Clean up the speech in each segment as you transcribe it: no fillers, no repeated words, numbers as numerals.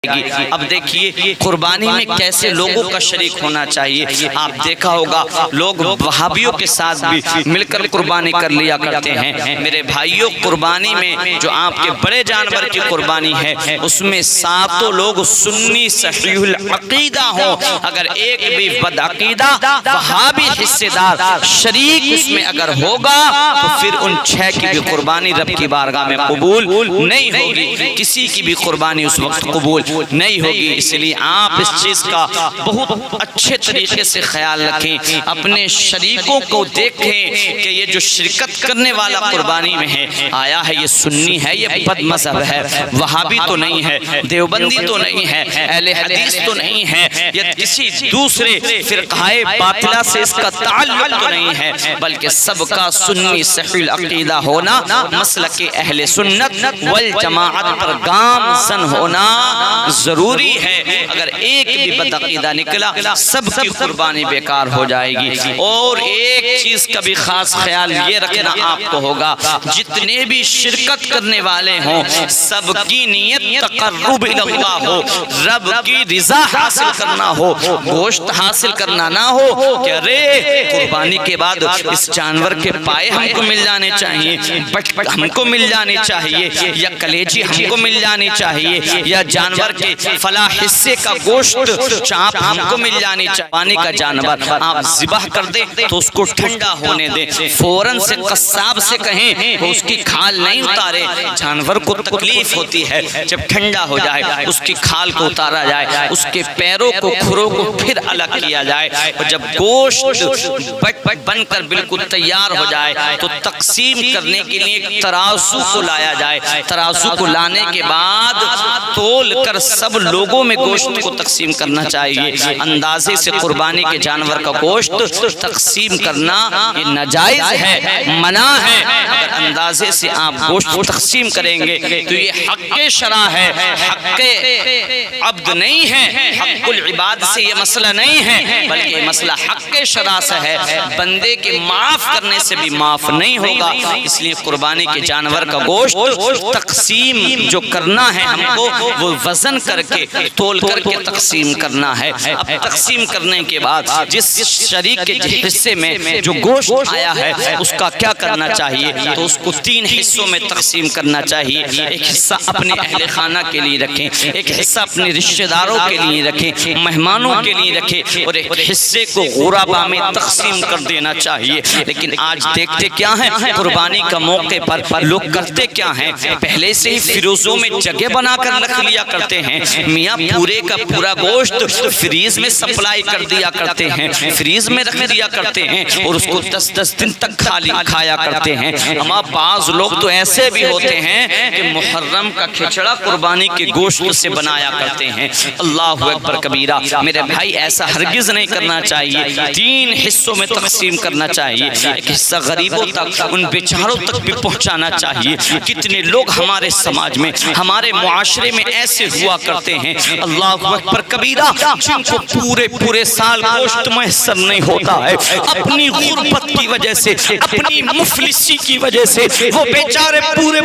اب دیکھیے قربانی میں کیسے لوگوں کا شریک ہونا چاہیے۔ آپ دیکھا ہوگا لوگ وہابیوں کے ساتھ بھی مل کر قربانی کر لیا کرتے ہیں۔ میرے بھائیوں، قربانی میں جو آپ کے بڑے جانور کی قربانی ہے اس میں ساتوں لوگ سنی صحیح العقیدہ ہوں۔ اگر ایک بھی بدعقیدہ وہابی حصے دار شریک اس میں اگر ہوگا تو پھر ان 6 کی بھی قربانی رب کی بارگاہ میں قبول نہیں ہوگی، کسی کی بھی قربانی اس وقت قبول نہیں ہوگی۔ اس لیے آپ اس چیز کا بہت اچھے طریقے سے خیال رکھیں، اپنے شریکوں کو دیکھیں کہ یہ جو شرکت کرنے والا قربانی میں ہے، آیا ہے یہ سنی ہے، یہ بد مذہب ہے، وہابی تو نہیں ہے، دیوبندی تو نہیں ہے، اہل حدیث تو نہیں ہے، یا کسی دوسرے فرقہ باطلہ سے اس کا تعلق تو نہیں ہے، بلکہ سب کا سنی صحیح العقیدہ ہونا، مسلک اہل سنت والجماعت پر گامزن ہونا ضروری ہے۔ اگر ایک بھی بدعقیدہ نکلا سب کی قربانی بیکار ہو جائے گی۔ اور ایک چیز کا بھی خاص خیال یہ رکھنا آپ کو ہوگا، جتنے بھی شرکت کرنے والے ہوں سب کی نیت تقرب اللہ ہو، رب کی رضا حاصل کرنا ہو، گوشت حاصل کرنا نہ ہو کہ ارے قربانی کے بعد اس جانور کے پائے ہم کو مل جانے چاہیے، بٹ ہم کو مل جانے چاہیے، یا کلیجی ہم کو مل جانی چاہیے، یا جانور کے فلاں حصے کا گوشت چاپ ہم کو مل جانی چاہیے۔ پانی کا جانور آپ ذبح کر دیں تو اس کو ٹھنڈا ہونے دیں، فوراً سے قصاب سے کہیں وہ اس کی کھال نہیں اتارے، جانور کو تکلیف ہوتی ہے، جب ٹھنڈا ہو جائے اس کی کھال کو اتارا جائے، اس کے پیروں کو کھروں کو پھر الگ کیا جائے، اور جب گوشت بن کر بالکل تیار ہو جائے تو تقسیم کرنے کے لیے ایک ترازو کو لایا جائے۔ ترازو کو لانے کے بعد تول کر سب لوگوں میں گوشت کو تقسیم کرنا چاہیے۔ اندازے سے قربانی کے جانور کا گوشت تقسیم کرنا یہ ناجائز ہے، منع ہے۔ اگر اندازے سے آپ گوشت تقسیم کریں گے تو یہ حق شرع ہے، حق عبد نہیں ہے، حق العباد سے یہ مسئلہ نہیں ہے، بلکہ یہ مسئلہ حق شرع سے ہے، بندے کے معاف کرنے سے بھی معاف نہیں ہوگا۔ اس لیے قربانی کے جانور کا گوشت تقسیم جو کرنا ہے ہم کو وہ وزن کر کے تول کر کے تقسیم کرنا ہے۔ اب تقسیم کرنے کے بعد جس شریک کے حصے میں جو گوشت آیا ہے اس کا کیا کرنا چاہیے، تو اس کو 3 حصوں میں تقسیم کرنا چاہیے۔ ایک حصہ اپنے اہل خانہ کے لیے رکھیں، ایک حصہ اپنے رشتہ داروں کے لیے رکھیں، مہمانوں کے لیے رکھیں، اور ایک حصے کو غربا میں تقسیم کر دینا چاہیے۔ لیکن آج دیکھتے کیا ہیں، قربانی کا موقع پر لوگ کرتے کیا ہیں، پہلے سے ہی فروزوں میں جگہ بنا کر رکھ لیا کرتے ہیں، میاں پورے کا پورا گوشت فریز میں سپلائی کر دیا کرتے ہیں، فریز میں رکھ دیا کرتے ہیں، اور اس کو 10 دن تک کھایا کرتے ہیں۔ اما بعض لوگ تو ایسے بھی ہوتے ہیں کہ محرم کا کھچڑا قربانی کے گوشت سے بنایا کرتے ہیں۔ اللہ اکبر کبیرہ۔ میرے بھائی ایسا ہرگز نہیں کرنا چاہیے، 3 حصوں میں تقسیم کرنا چاہیے، ایک حصہ غریبوں تک، ان بیچاروں تک بھی پہنچانا چاہیے۔ کتنے لوگ ہمارے سماج میں، ہمارے معاشرے میں ایسے ہوا کرتے ہیں، اللہ اکبر کبیرہ، جن کو پورے سال گوشت میسر نہیں ہوتا ہے، اپنی غربت کی وجہ سے، اپنی مفلسی کی وجہ سے وہ بیچارے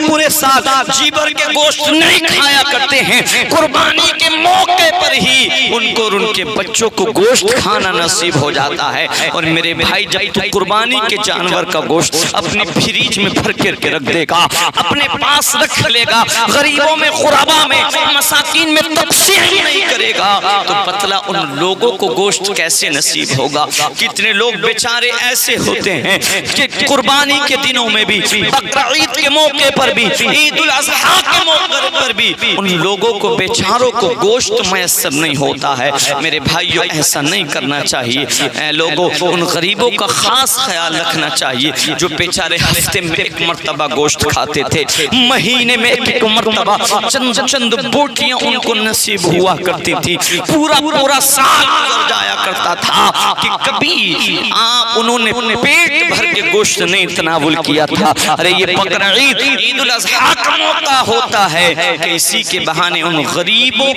پورے سال جی بھر کے گوشت نہیں کھایا کرتے ہیں، قربانی کے موقع پر ہی ان کو اور ان کے بچوں کو گوشت کھانا نصیب ہو جاتا ہے۔ اور میرے بھائی جب تو قربانی کے جانور کا گوشت اپنی فریج میں بھر کر کے رکھ دے گا، اپنے پاس رکھ لے گا، غریبوں میں، غربا میں، مساکین میں تقسیم نہیں کرے گا تو پتلا ان لوگوں کو گوشت کیسے نصیب ہوگا۔ کتنے لوگ بیچارے ایسے ہوتے ہیں کہ قربانی کے دنوں میں بھی، بقرعید کے موقع پر بھی، عید الاضحیٰ کے موقع پر بھی ان لوگوں کو بیچاروں کو گوشت میسر نہیں ہوتا ہے۔ میرے بھائیو ایسا نہیں کرنا چاہیے، اے لوگوں ان غریبوں کا خاص خیال رکھنا چاہیے جو بیچارے ہفتے میں 1 مرتبہ گوشت کھاتے تھے، مہینے میں 1 مرتبہ چند بوٹیاں ان کو نصیب ہوا کرتی پڑھتی تھی، پورا پورا سال گزر جایا کرتا تھا کہ کبھی انہوں نے پیٹ بھر کے گوشت نہیں تناول کیا تھا۔ ارے یہ بقر عید، عید الاضحیٰ کا موقع ہوتا ہے کہ اسی کے بہانے ان غریبوں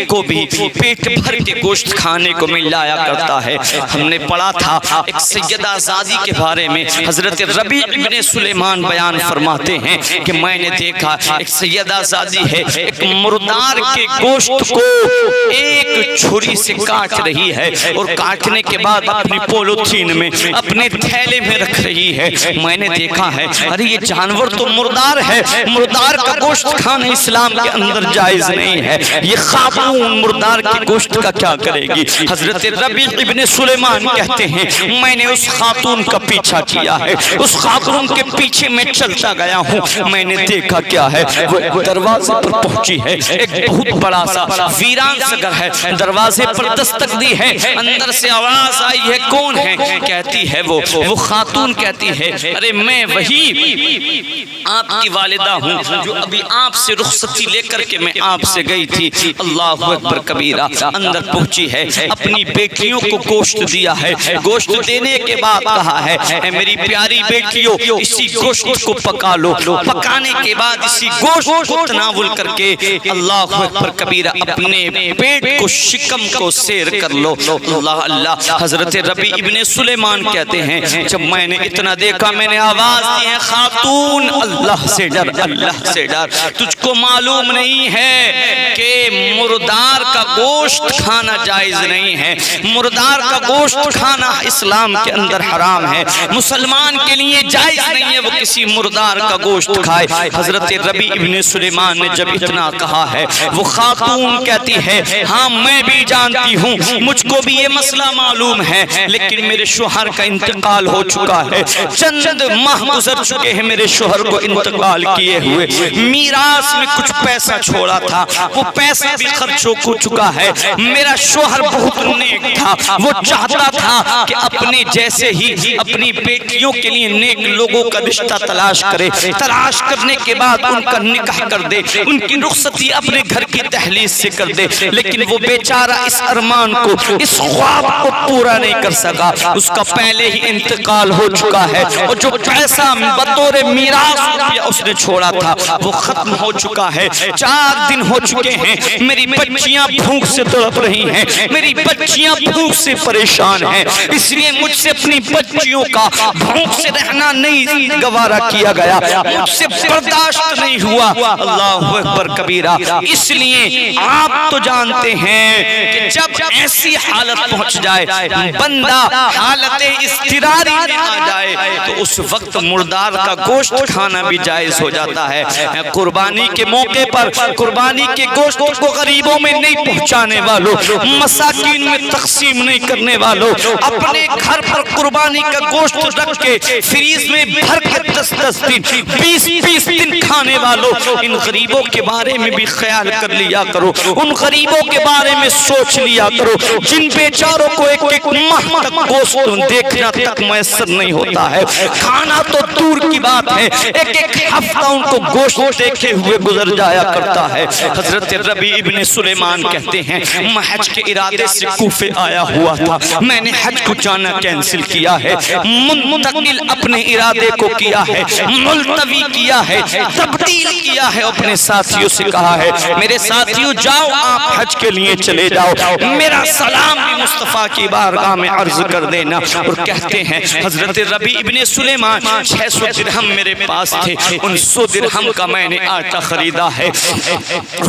کو بھی پیٹ بھر کے گوشت کھانے کو مل جایا کرتا ہے۔ ہم نے پڑھا تھا ایک سیدہ زادی کے بارے میں، حضرت ربیع ابن سلیمان بیان فرماتے ہیں کہ میں نے دیکھا ایک سیدہ زادی ہے، ایک مردار کے گوشت کو ایک چھری سے کاٹ رہی ہے اور کاٹنے کے بعد اپنی پولوتھین میں اپنے تھیلے میں رکھ رہی ہے۔ میں نے دیکھا ہے ارے یہ جانور تو مردار ہے، مردار کا گوشت کھانا اسلام کے اندر جائز نہیں ہے، یہ خاتون مردار کے گوشت کا کیا کرے گی؟ حضرت ربیع ابن سلیمان کہتے ہیں میں نے اس خاتون کا پیچھا کیا ہے، اس خاتون کے پیچھے میں چلتا گیا ہوں۔ میں نے دیکھا کیا ہے، وہ دروازے پر پہنچی ہے، ایک بہت بڑا سا ویران سا گھر ہے، دروازے پر دستک دی ہے، اندر سے آواز آئی ہے کون ہے؟ کہتی ہے وہ خاتون کہتی ہے ارے میں وہی آپ کی والدہ ہوں جو ابھی آپ سے رخصتی لے کر کے میں آپ سے گئی تھی۔ اللہ اکبر کبیرہ، اندر پہنچی ہے، اپنی بیٹیوں کو گوشت دیا ہے، گوشت دینے کے بعد کہا ہے اے میری پیاری بیٹیوں اسی گوشت کو پکا لو، پکانے کے بعد اسی گوشت کو تناول کر کے اللہ اکبر کبیرہ اپنے پیٹ کو شکم کو سیر کر لو۔ اللہ اللہ۔ حضرت ربیع ابن سلیمان کہتے ہیں جب میں نے اتنا دیکھا میں نے آواز دی ہے خاتون اللہ سے ڈر، اللہ سے ڈر، تجھ کو معلوم نہیں ہے کہ مردار کا گوشت کھانا جائز نہیں ہے، مردار کا گوشت کھانا اسلام کے اندر حرام ہے، مسلمان کے لیے جائز نہیں ہے وہ کسی مردار کا گوشت کھائے۔ حضرت ربیع ابن سلیمان نے جب اتنا کہا ہے وہ خاتون کہتی ہے ہاں میں بھی جانتی ہوں، مجھ کو بھی یہ مسئلہ معلوم ہے، لیکن میرے شوہر کا انتقال ہو چکا ہے، چند ماہ گزر چکے ہیں میرے شوہر کو انتقال کیے ہوئے، میراث میں کچھ پیسہ چھوڑا تھا وہ پیسہ بھی خرچ ہو چکا ہے، میرا شوہر بہت نیک تھا، وہ چاہتا تھا کہ اپنے جیسے ہی اپنی بیٹیوں کے لیے نیک لوگوں کا رشتہ تلاش کرے، تلاش کرنے کے بعد ان کا نکاح کر دے، ان کی رخصتی اپنے گھر کی دہلیز سے کر دے، لیکن وہ بیچارہ اس ارمان کو، اس خواب کو پورا نہیں کر سکا، اس کا پہلے ہی انتقال ہو چکا ہے، اور جو پیسہ بطور میراث اس نے چھوڑا تھا وہ ختم ہو چکا ہے۔ 4 دن ہو چکے ہیں میری بچیاں بھوک سے تڑپ رہی ہیں، میری بچیاں بھوک سے پریشان ہیں، اس لیے مجھ سے اپنی بچیوں کا بھوک سے رہنا نہیں گوارا کیا گیا، مجھ سے برداشت نہیں ہوا۔ اللہ اکبر کبیرہ۔ اس لیے آپ تو جانتے ہیں کہ جب ایسی حالت پہنچ جائے بندہ حالت اضطراری میں آ جائے تو اس وقت مردار کا گوشت کھانا بھی جائز ہو جاتا ہے۔ قربانی کے موقع پر قربانی کے گوشت کو غریبوں میں نہیں پہنچانے والوں، مساکین میں تقسیم نہیں کرنے والوں، اپنے گھر پر قربانی کا گوشت رکھ کے فریز میں بھر کے 10-10 دن 20-20 دن کھانے والوں، ان غریبوں کے بارے میں بھی خیال کر لیا کرو، ان غریبوں کے بارے میں سوچ لیا کرو جن بیچاروں کو ایک ماہ تک گوشت دیکھنا تک میسر نہیں ہوتا ہے، کھانا تو دور کی بات ہے، ایک ہفتہ ان کو گوشت دیکھے ہوئے گزر جایا کرتا ہے۔ حضرت ربیع ابن سلیمان کہتے ہیں میں حج کے ارادے سے کوفے آیا ہوا تھا، میں نے حج کو جانا کینسل کیا ہے، منتقل اپنے ارادے کو کیا ہے، ملتوی کیا ہے، تبدیل کیا ہے، اپنے ساتھیوں سے کہا ہے میرے ساتھیوں جاؤ آپ حج کے لیے چلے جاؤ، میرا سلام بھی مصطفیٰ کی بارگاہ میں عرض کر دینا۔ اور کہتے ہیں حضرت ربیع ابن سلیمان 600 درہم میرے پاس تھے، ان 100 درہم کا میں نے آٹا خریدا ہے،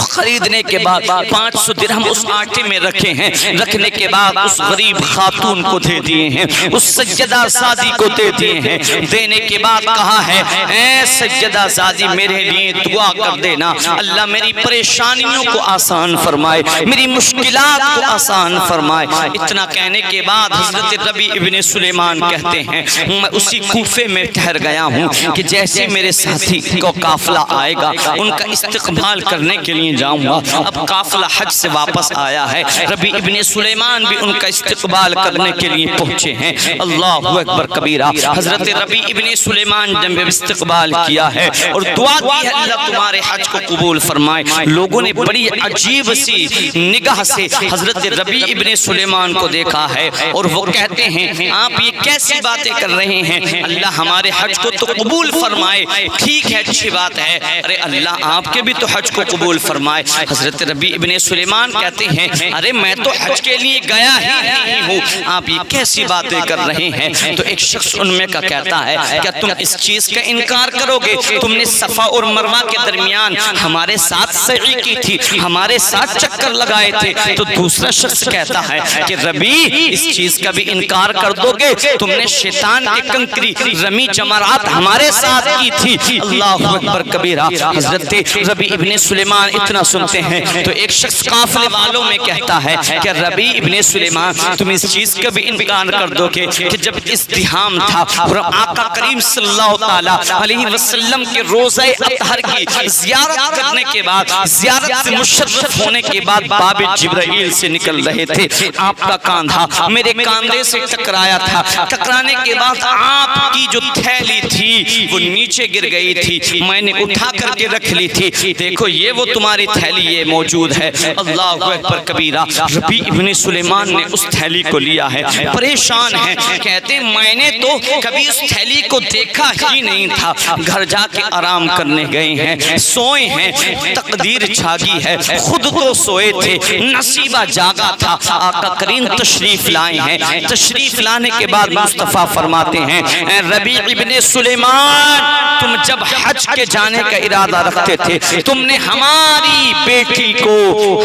خریدنے کے بعد 500 درہم اس آٹے میں رکھے ہیں، رکھنے کے بعد اس غریب خاتون کو دے دیے ہیں، اس سیدہ زادی کو دے دیے ہیں، دینے کے بعد کہا ہے اے سیدہ زادی میرے لیے دعا کر دینا، اللہ میری پریشانیوں کو آسان فرمائے، میری مشکلات کو آسان فرمائے۔ اتنا کہنے کے بعد حضرت ربیع ابن سلیمان کہتے ہیں میں اسی کوفے میں ٹھہر گیا ہوں کہ جیسے میرے ساتھی کو قافلہ آئے گا ان کا استقبال کرنے کے لیے جاؤں گا۔ اب قافلہ حج سے واپس آیا ہے، ربیع ابن سلیمان بھی ان کا استقبال کرنے کے لیے پہنچے ہیں۔ اللہ اکبر کبیرہ۔ حضرت ربیع ابن سلیمان نے بھی استقبال کیا ہے اور دعا کی ہے اللہ تمہارے حج کو قبول فرمائے۔ لوگوں نے بڑی عجیب سی نگاہ سے حضرت ربیع ابن سلیمان کو دیکھا ہے اور وہ کہتے ہیں آپ یہ کیسی باتیں کر رہے ہیں، اللہ ہمارے حج کو تو قبول فرمائے۔ ٹھیک ہے، اچھی بات ہے، ارے اللہ آپ کے بھی تو حج کو قبول فرمائے۔ حضرت ربیع ابن سلیمان کہتے ہیں ارے میں تو حج کے لیے گیا ہی نہیں ہوں، آپ یہ کیسی باتیں کر رہے ہیں؟ تو ایک شخص ان میں کا کہتا ہے کیا تم اس چیز کا انکار کرو گے؟ تم نے صفا اور مروہ کے درمیان ہمارے ساتھ سعی کی تھی، ہمارے ساتھ چکر لگائے تھے۔ تو دوسرا شخص کہتا ہے کہ ربیع اس چیز کا بھی انکار کر دو گے؟ تم نے شیطان کے کنکری رمی جمرات ہمارے ساتھ کی تھی۔ اللہ اکبر کبیرہ۔ حضرت ربیع ابن سلیمان اتنا سنتے ہیں تو ایک شخص قافلے والوں میں کہتا ہے کہ ربیع ابن سلیمان تم اس چیز کا بھی انکار کر دو گے کہ جب ازدحام تھا اور آقا کریم صلی اللہ تعالیٰ علیہ وسلم کے روزہ اطہر کی زیارت کرنے کے بعد، زیارت سے مشرف ہونے کے بعد باب جبرائیل سے نکل رہے تھے، آپ کا کاندھا میرے کاندھے سے ٹکرایا تھا، ٹکرانے کے بعد آپ کی جو تھیلی تھی وہ نیچے گر گئی تھی، میں نے اٹھا کر کے رکھ لی تھی، دیکھو یہ وہ تمہاری تھیلی یہ موجود ہے۔ اللہ اکبر کبیرہ۔ ربیع ابن سلیمان نے اس تھیلی کو لیا ہے، پریشان ہے، کہتے میں نے تو کبھی اس تھیلی کو دیکھا ہی نہیں تھا، گھر جا کے آرام کرنے گئے ہیں، سوئے ہیں، تقدیر چھاگی ہے، خود تو سوئے تھے، نصیبہ جاگا تھا، آقا کریم تشریف لائے ہیں، تشریف لانے کے بعد مصطفیٰ فرماتے ہیں اے ربیع ابن سلیمان تم جب حج کے جانے کا ارادہ رکھتے تھے، تم نے ہماری بیٹی کو،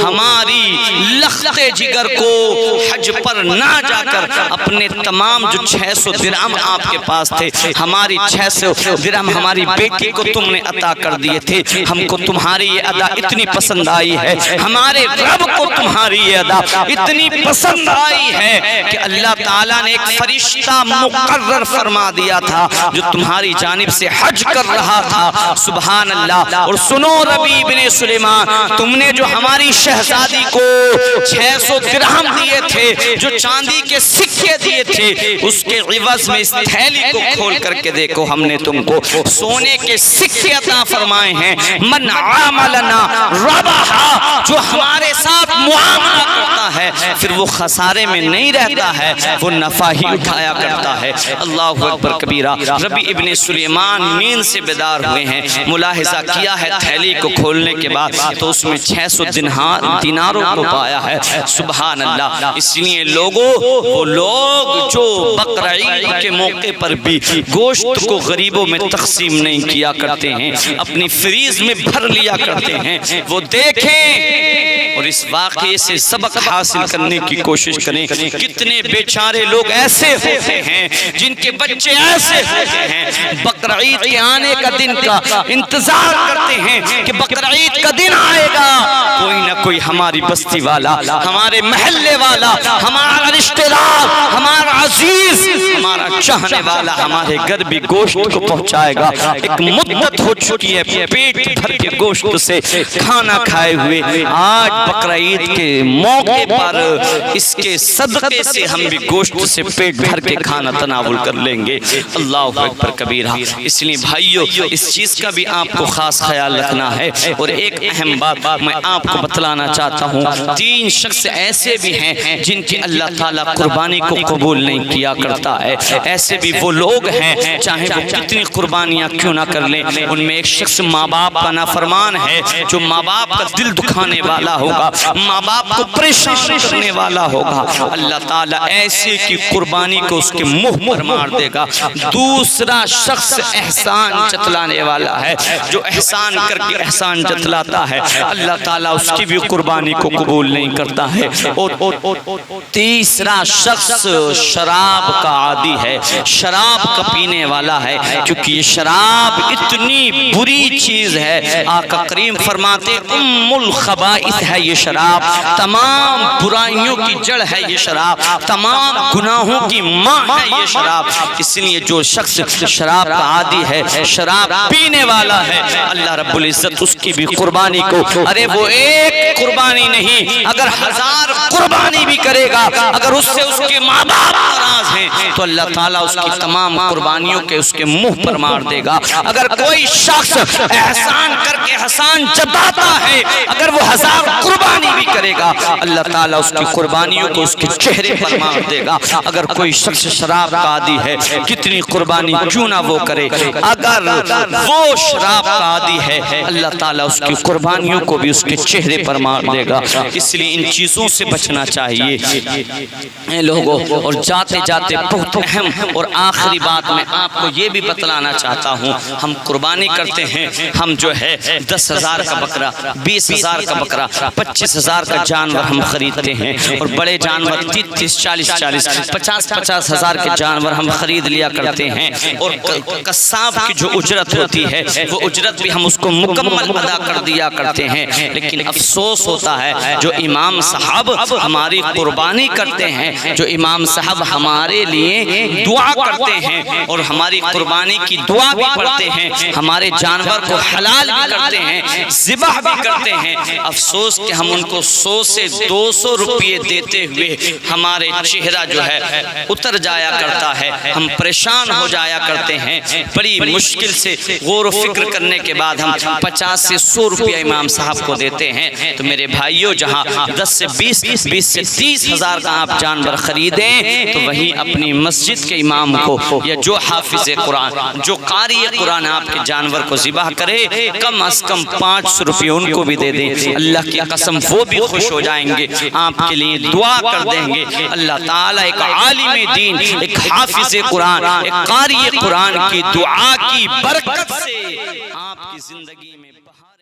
ہماری لخت جگر کو حج پر نہ جا کر اپنے تمام جو 600 درہم آپ کے پاس تھے، ہماری 600 درہم ہماری بیٹی کو تم نے عطا کر دیے تھے۔ ہم کو تمہاری یہ ادا اتنی پسند آئی ہے، ہمارے رب کو تمہاری یہ ادا اتنی پسند آئی ہے کہ اللہ تعالیٰ نے ایک فرشتہ مقرر فرما دیا تھا جو تمہاری جانب سے حج کر رہا تھا۔ سبحان اللہ۔ اور سنو ربیع ابن سلیمان تم نے جو ہماری شہزادی کو 600 درہم دیے تھے، جو چاندی کے سکے دیے تھے، اس کے عوض میں اس تھیلی کو کھول کر کے دیکھو ہم نے تم کو سونے کے سکے عطا فرمائے ہیں۔ من عاملنا ربحا، جو ہمارے ساتھ معاملہ کرتا ہے پھر وہ خسارے میں نہیں رہتا ہے، وہ نفع ہی اٹھایا کرتا ہے۔ اللہ اکبر کبیرہ۔ ربیع ابن سلیمان نیند سے بیدار ہوئے ہیں، ملاحظہ کیا ہے تھیلی کو کھولنے کے بعد تو اس میں 600 دیناروں کو پایا ہے۔ سبحان اللہ۔ اس لیے لوگوں، وہ لوگ جو بقر عید کے موقع پر بھی گوشت کو غریبوں میں تقسیم نہیں کیا کرتے ہیں، اپنی فریز میں بھر لیا کرتے ہیں، وہ دیکھیں اور اس واقعے سے سبق حاصل کرنے کی کوشش کریں۔ کتنے بیچارے لوگ ایسے ہوتے ہیں جن کے بچے ایسے ہوتے ہیں، بقر عید کے آنے کا دن کا انتظار کرتے ہیں کہ بقر عید کا دن آئے گا، کوئی نہ کوئی ہماری بستی والا، ہمارے محلے والا، ہمارا رشتہ دار، ہمارا عزیز، ہمارا چاہنے والا ہمارے گھر بھی گوشت کو پہنچائے گا۔ ایک مدت ہو چکی ہے پیٹ بھر کے گوشت سے کھانا کھائے ہوئے، آج بقر عید کے موقع پر اس کے صدقے سے ہم بھی گوشت سے پیٹ بھر کے کھانا تناول کر لیں گے۔ اللہ اکبر کبیرہ۔ اس لیے بھائیو اس چیز کا بھی آپ کو خاص خیال رکھنا ہے۔ اور ایک اہم بات میں آپ کو بتلانا چاہتا ہوں، 3 شخص ایسے بھی ہیں جن کی اللہ تعالیٰ قربانی کو قبول نہیں کیا کرتا ہے۔ ایسے بھی وہ لوگ ہیں چاہے وہ کتنی قربانیاں کیوں نہ کر لیں، ان میں ایک شخص ماں باپ کا نافرمان ہے، جو ماں باپ کا دل دکھانے والا ہوگا، ماں باپ کو پریشان کرنے والا ہوگا، اللہ تعالیٰ ایسے کی قربانی کو اس کے منہ پر مار دے گا۔ دوسرا شخص احسان جتلانے والا ہے، جو احسان کر کے احسان جتلاتا ہے، اللہ تعالیٰ اس کی بھی قربانی کو قبول نہیں کرتا ہے۔ اور تیسرا شخص شراب کا عادی ہے، شراب کا پینے والا ہے، کیونکہ یہ شراب اتنی بری چیز ہے، آقا کریم فرماتے ام الخبائث ہے یہ شراب، تمام برائیوں برائیوں کی جڑ ہے یہ شراب، تمام گناہوں کی ماں ہے یہ شراب۔ اس لیے جو شخص شراب کا عادی ہے، شراب پینے والا ہے، اللہ رب العزت اس کی بھی قربانی کو، ارے وہ ایک قربانی نہیں، اگر 1000 قربانی بھی کرے گا، اگر اس سے اس کے ماں باپ ناراض ہیں تو اللہ تعالیٰ اس کی تمام قربانیوں کے اس کے منہ پر مار دے گا۔ اگر کوئی شخص احسان کر کے احسان جتاتا ہے، اگر وہ 1000 قربانی بھی کرے گا، اللہ تعالیٰ اس کی قربانیوں کو اس کے چہرے پر مار دے گا۔ اگر کوئی شخص شراب کا عادی ہے، کتنی قربانی کیوں نہ وہ کرے، اگر وہ شراب کا عادی ہے، اللہ تعالیٰ اس کی قربانیوں کو بھی اس کے چہرے پر مار دے گا۔ اس لیے ان چیزوں سے بچنا چاہیے اے لوگوں۔ اور جاتے جاتے بہت اہم اور آخری بات میں آپ کو یہ بھی بتلانا چاہتا ہوں، ہم قربانی کرتے ہیں، ہم جو ہے 10,000 کا بکرا، 20,000 کا بکرا، 25,000 کا جانور ہم خریدتے ہیں، اور بڑے جانور 30,000 40,000 50,000 کے جانور ہم خرید لیا کرتے ہیں، اور قصاب کی جو اجرت ہوتی ہے وہ اجرت بھی ہم اس کو مکمل ادا کر دیا کرتے ہیں۔ لیکن افسوس ہوتا ہے جو امام صاحب ہماری قربانی کرتے ہیں، جو امام صاحب ہمارے لیے دعا کرتے ہیں اور ہماری قربانی کی دعا بھی پڑھتے ہیں، ہمارے جانور کو حلال بھی کرتے ہیں، ذبح بھی کرتے ہیں، افسوس کہ ہم ان کو 100 سے 200 روپے دیتے ہوئے ہمارے چہرہ جو ہے اتر جایا کرتا ہے، ہم پریشان ہو جایا کرتے ہیں۔ بڑی مشکل سے غور و فکر کرنے کے بعد ہم 50 سے 100 روپیہ امام صاحب کو دیتے ہیں۔ تو میرے بھائیوں، جہاں 10 سے 20 سے 30,000 کا آپ جانور خریدیں تو وہیں اپنی مسجد کے امام کو یا جو حافظ قرآن، جو قاری قرآن آپ کے جانور کو ذبح کرے، کم از کم 500 روپے ان کو بھی دے دیں، اللہ کی قسم وہ بھی خوش ہو جائیں گے، آپ کے لیے دعا کر دیں گے۔ اللہ تعالیٰ ایک عالم دین، ایک حافظ قرآن، ایک قاری قرآن کی دعا کی برکت سے آپ کی زندگی میں بہار